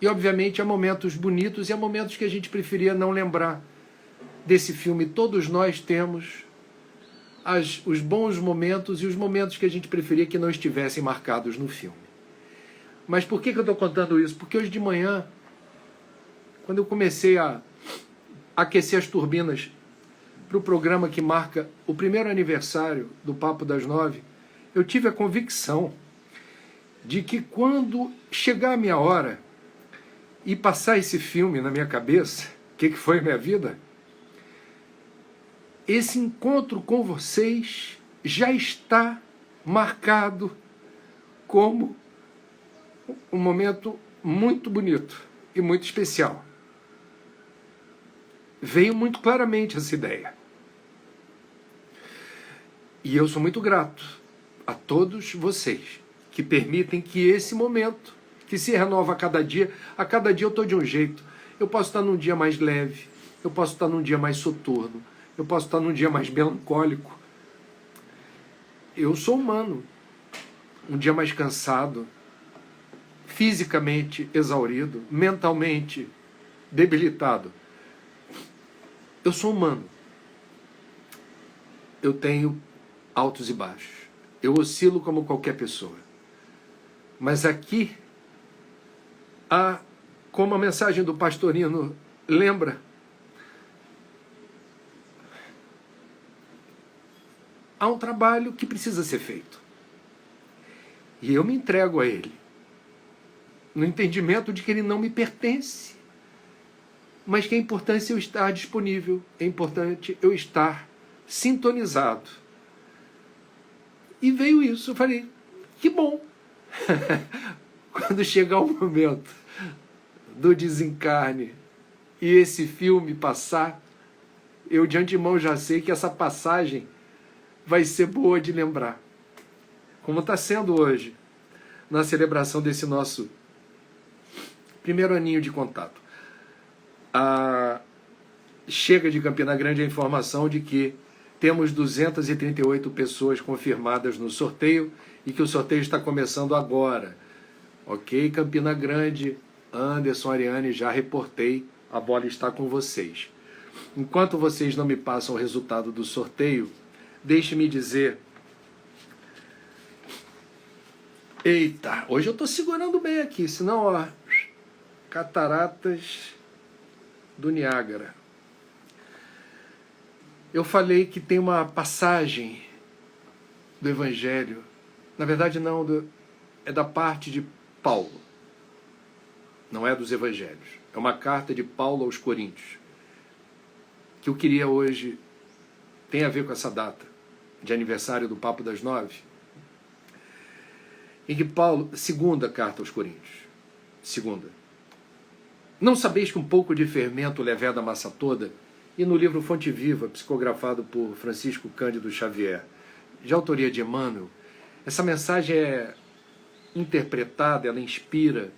E, obviamente, há momentos bonitos e há momentos que a gente preferia não lembrar desse filme. Todos nós temos os bons momentos e os momentos que a gente preferia que não estivessem marcados no filme. Mas por que eu estou contando isso? Porque hoje de manhã, quando eu comecei a aquecer as turbinas para o programa que marca o primeiro aniversário do Papo das 9, eu tive a convicção de que quando chegar a minha hora e passar esse filme na minha cabeça, o que foi minha vida? Esse encontro com vocês já está marcado como um momento muito bonito e muito especial. Veio muito claramente essa ideia. E eu sou muito grato a todos vocês que permitem que esse momento, que se renova a cada dia eu estou de um jeito. Eu posso estar num dia mais leve, eu posso estar num dia mais soturno, eu posso estar num dia mais melancólico. Eu sou humano. Um dia mais cansado, fisicamente exaurido, mentalmente debilitado. Eu sou humano. Eu tenho altos e baixos. Eu oscilo como qualquer pessoa. Mas aqui, como a mensagem do Pastorino lembra, há um trabalho que precisa ser feito. E eu me entrego a ele. no entendimento de que ele não me pertence, mas que é importante eu estar disponível, é importante eu estar sintonizado. E veio isso, eu falei, que bom. Quando chegar o momento do desencarne e esse filme passar, eu de antemão já sei que essa passagem vai ser boa de lembrar. Como está sendo hoje, na celebração desse nosso primeiro aninho de contato. Chega de Campina Grande a informação de que temos 238 pessoas confirmadas no sorteio e que o sorteio está começando agora. Ok, Campina Grande, Anderson, Ariane, já reportei, a bola está com vocês. Enquanto vocês não me passam o resultado do sorteio, deixe-me dizer... Eita, hoje eu estou segurando bem aqui, senão, ó, cataratas do Niágara. Eu falei que tem uma passagem do Evangelho, na verdade não, é da parte de Paulo, não é dos Evangelhos, é uma carta de Paulo aos Coríntios, que eu queria hoje, tem a ver com essa data de aniversário do Papo das 9, em que Paulo, segunda carta aos Coríntios, segunda, não sabeis que um pouco de fermento leveda a massa toda? E no livro Fonte Viva, psicografado por Francisco Cândido Xavier, de autoria de Emmanuel, essa mensagem é interpretada, ela inspira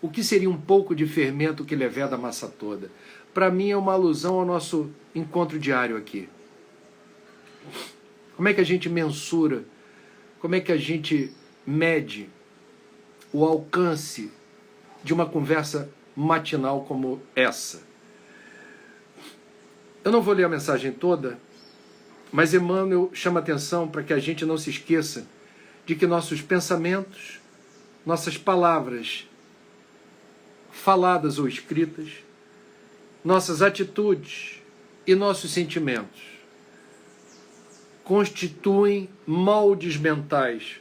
o que seria um pouco de fermento que leveda a massa toda. Para mim é uma alusão ao nosso encontro diário aqui. Como é que a gente mensura, como é que a gente mede o alcance de uma conversa matinal como essa? Eu não vou ler a mensagem toda, mas Emmanuel chama atenção para que a gente não se esqueça de que nossos pensamentos, nossas palavras, faladas ou escritas, nossas atitudes e nossos sentimentos constituem moldes mentais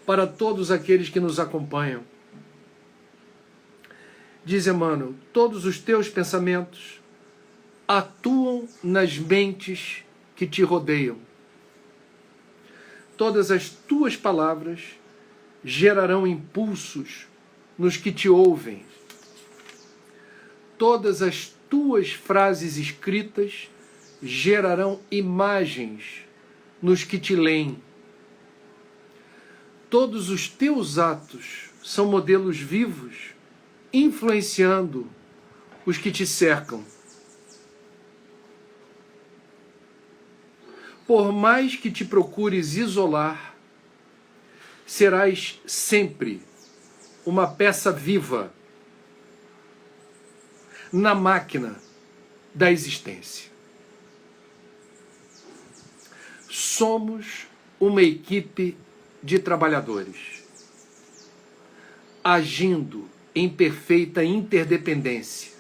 para todos aqueles que nos acompanham. Diz Emmanuel, todos os teus pensamentos atuam nas mentes que te rodeiam. Todas as tuas palavras gerarão impulsos nos que te ouvem. Todas as tuas frases escritas gerarão imagens nos que te leem. Todos os teus atos são modelos vivos, influenciando os que te cercam. Por mais que te procures isolar, serás sempre uma peça viva na máquina da existência. Somos uma equipe de trabalhadores, agindo em perfeita interdependência.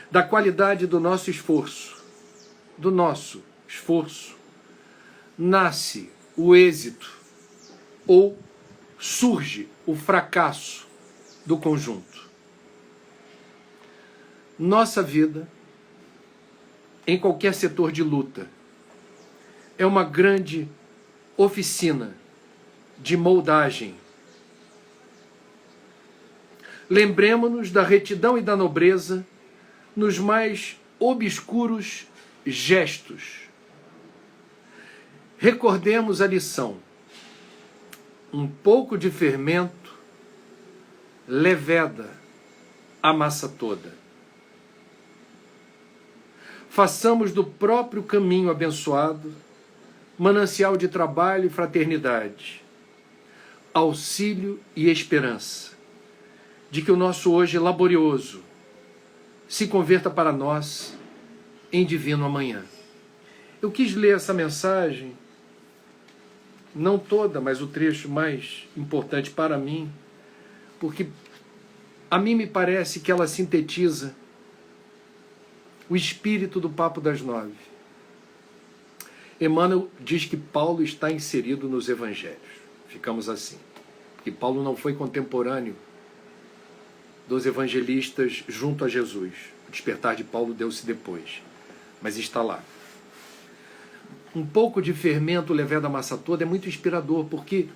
Da qualidade do nosso esforço, nasce o êxito ou surge o fracasso do conjunto. Nossa vida, em qualquer setor de luta, é uma grande oficina de moldagem. Lembremo-nos da retidão e da nobreza nos mais obscuros gestos. Recordemos a lição. Um pouco de fermento leveda a massa toda. Façamos do próprio caminho abençoado manancial de trabalho e fraternidade, auxílio e esperança, de que o nosso hoje laborioso se converta para nós em divino amanhã. Eu quis ler essa mensagem, não toda, mas o trecho mais importante para mim, porque a mim me parece que ela sintetiza o espírito do Papo das 9. Emmanuel diz que Paulo está inserido nos Evangelhos. ficamos assim. Porque Paulo não foi contemporâneo dos evangelistas junto a Jesus. O despertar de Paulo deu-se depois, mas está lá. Um pouco de fermento levado a massa toda é muito inspirador, porque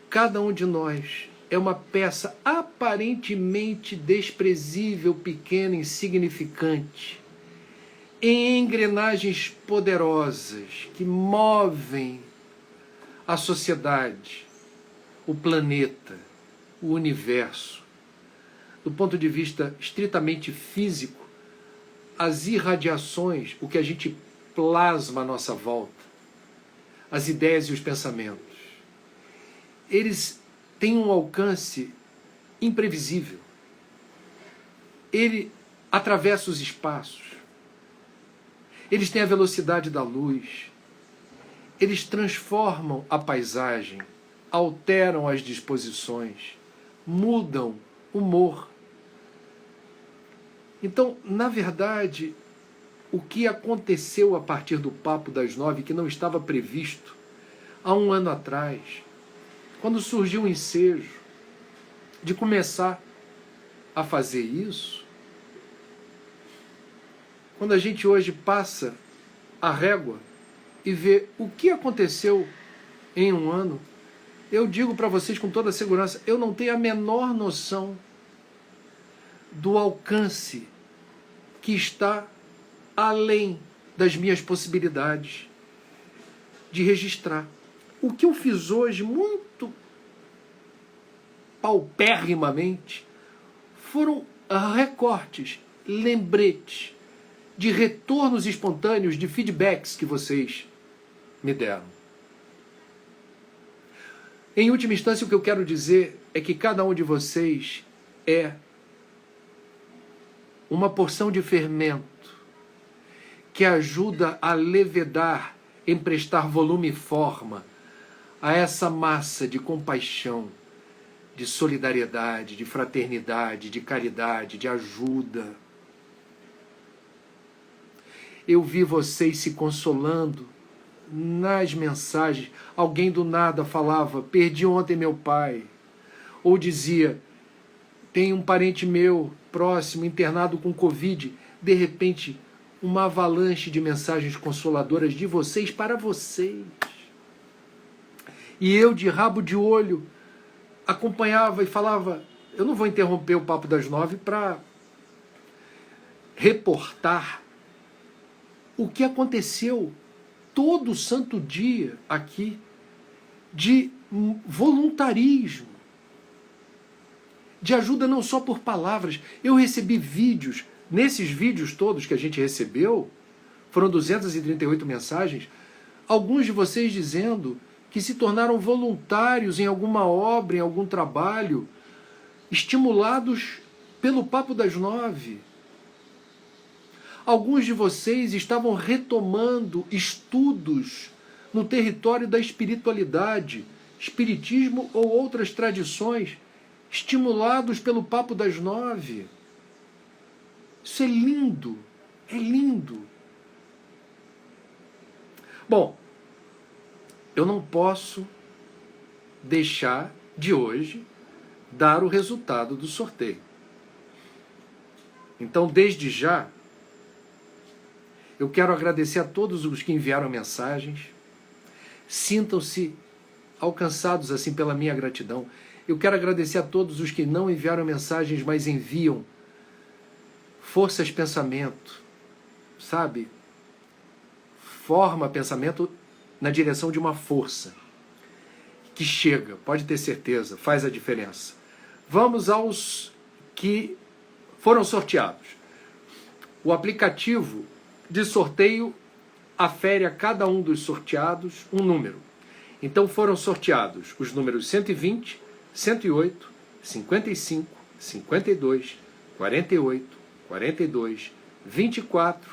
cada um de nós é uma peça aparentemente desprezível, pequena, insignificante, em engrenagens poderosas que movem a sociedade, o planeta, o universo. Do ponto de vista estritamente físico, as irradiações, o que a gente plasma à nossa volta, as ideias e os pensamentos, eles têm um alcance imprevisível. Ele atravessa os espaços. Eles têm a velocidade da luz. Eles transformam a paisagem, alteram as disposições, mudam o humor. Então, na verdade, o que aconteceu a partir do Papo das 9, que não estava previsto há um ano atrás, quando surgiu o ensejo de começar a fazer isso, quando a gente hoje passa a régua e vê o que aconteceu em um ano, eu digo para vocês com toda segurança, eu não tenho a menor noção do alcance que está além das minhas possibilidades de registrar. O que eu fiz hoje, muito paupérrimamente, foram recortes, lembretes, de retornos espontâneos, de feedbacks que vocês me deram. Em última instância, o que eu quero dizer é que cada um de vocês é uma porção de fermento que ajuda a levedar, emprestar volume e forma a essa massa de compaixão, de solidariedade, de fraternidade, de caridade, de ajuda. Eu vi vocês se consolando nas mensagens. Alguém do nada falava, perdi ontem meu pai. Ou dizia, tem um parente meu próximo internado com Covid. De repente, uma avalanche de mensagens consoladoras de vocês para vocês. E eu, de rabo de olho, acompanhava e falava, eu não vou interromper o Papo das 9 para reportar o que aconteceu todo santo dia aqui de voluntarismo, de ajuda não só por palavras. Eu recebi vídeos, nesses vídeos todos que a gente recebeu, foram 238 mensagens, alguns de vocês dizendo que se tornaram voluntários em alguma obra, em algum trabalho, estimulados pelo Papo das 9. Alguns de vocês estavam retomando estudos no território da espiritualidade, espiritismo ou outras tradições, estimulados pelo Papo das 9. Isso é lindo, é lindo. Bom, eu não posso deixar de hoje dar o resultado do sorteio. Então, desde já, eu quero agradecer a todos os que enviaram mensagens. Sintam-se alcançados assim pela minha gratidão. Eu quero agradecer a todos os que não enviaram mensagens, mas enviam forças pensamento, sabe? Forma pensamento na direção de uma força que chega, pode ter certeza, faz a diferença. Vamos aos que foram sorteados. O aplicativo de sorteio afere a cada um dos sorteados um número. Então foram sorteados os números 120, 108, 55, 52, 48, 42, 24,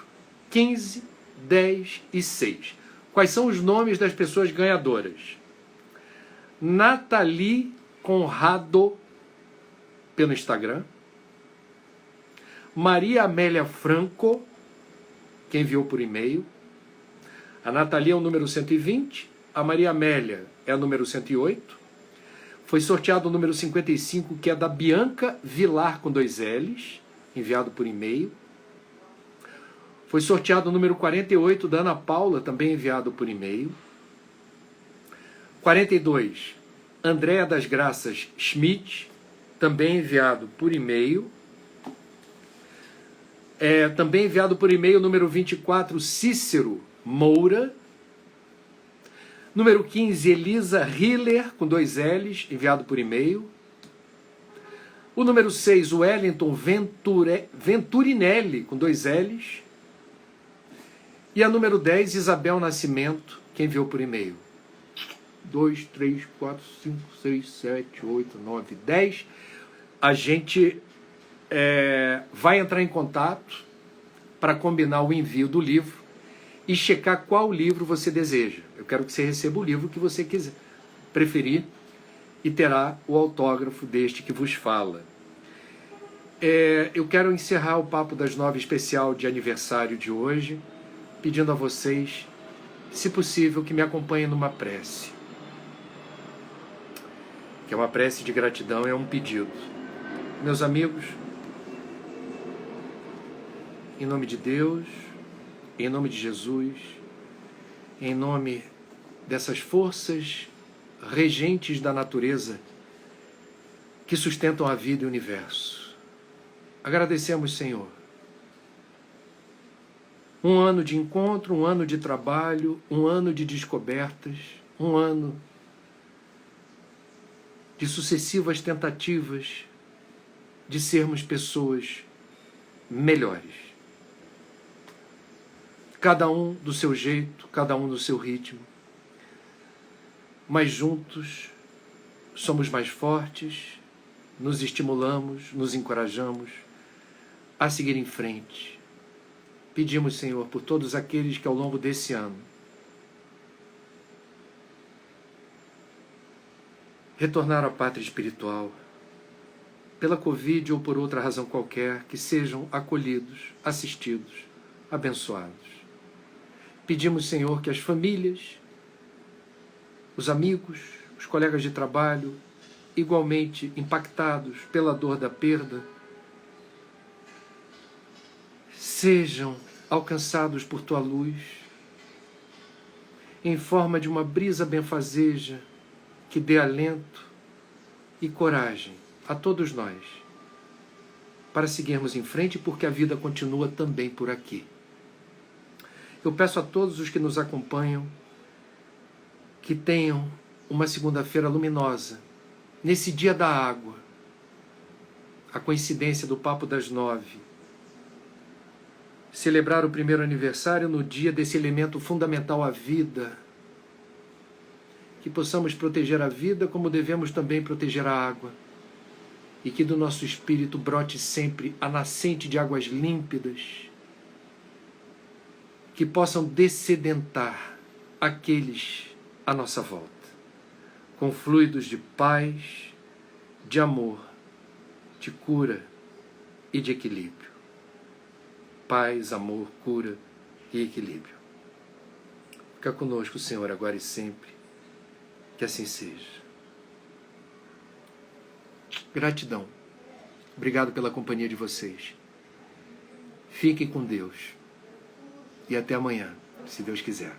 15, 10 e 6. Quais são os nomes das pessoas ganhadoras? Nathalie Conrado, pelo Instagram. Maria Amélia Franco, que enviou por e-mail. A Nathalie é o número 120, a Maria Amélia é a número 108. Foi sorteado o número 55, que é da Bianca Vilar, com 2 L's, enviado por e-mail. Foi sorteado o número 48, da Ana Paula, também enviado por e-mail. 42, Andréa das Graças Schmidt, também enviado por e-mail. Também enviado por e-mail, número 24, Cícero Moura. Número 15, Elisa Hiller, com 2 L's, enviado por e-mail. O número 6, Wellington Venturinelli, com 2 L's. E a número 10, Isabel Nascimento, que enviou por e-mail. 2, 3, 4, 5, 6, 7, 8, 9, 10. A gente vai entrar em contato para combinar o envio do livro e checar qual livro você deseja. Eu quero que você receba o livro que você quiser, preferir, e terá o autógrafo deste que vos fala. Eu quero encerrar o Papo das 9 especial de aniversário de hoje, pedindo a vocês, se possível, que me acompanhem numa prece. Que é uma prece de gratidão, é um pedido. Meus amigos, em nome de Deus, em nome de Jesus, em nome dessas forças regentes da natureza que sustentam a vida e o universo, agradecemos, Senhor, um ano de encontro, um ano de trabalho, um ano de descobertas, um ano de sucessivas tentativas de sermos pessoas melhores. Cada um do seu jeito, cada um do seu ritmo. Mas juntos somos mais fortes, nos estimulamos, nos encorajamos a seguir em frente. Pedimos, Senhor, por todos aqueles que ao longo desse ano retornaram à pátria espiritual, pela Covid ou por outra razão qualquer, que sejam acolhidos, assistidos, abençoados. Pedimos, Senhor, que as famílias, os amigos, os colegas de trabalho, igualmente impactados pela dor da perda, sejam alcançados por Tua luz, em forma de uma brisa benfazeja que dê alento e coragem a todos nós, para seguirmos em frente, porque a vida continua também por aqui. Eu peço a todos os que nos acompanham que tenham uma segunda-feira luminosa, nesse dia da água, a coincidência do Papo das 9, celebrar o primeiro aniversário no dia desse elemento fundamental à vida, que possamos proteger a vida como devemos também proteger a água, e que do nosso espírito brote sempre a nascente de águas límpidas, que possam dessedentar aqueles à nossa volta, com fluidos de paz, de amor, de cura e de equilíbrio. Paz, amor, cura e equilíbrio. Fica conosco, Senhor, agora e sempre. Que assim seja. Gratidão. Obrigado pela companhia de vocês. Fiquem com Deus. E até amanhã, se Deus quiser.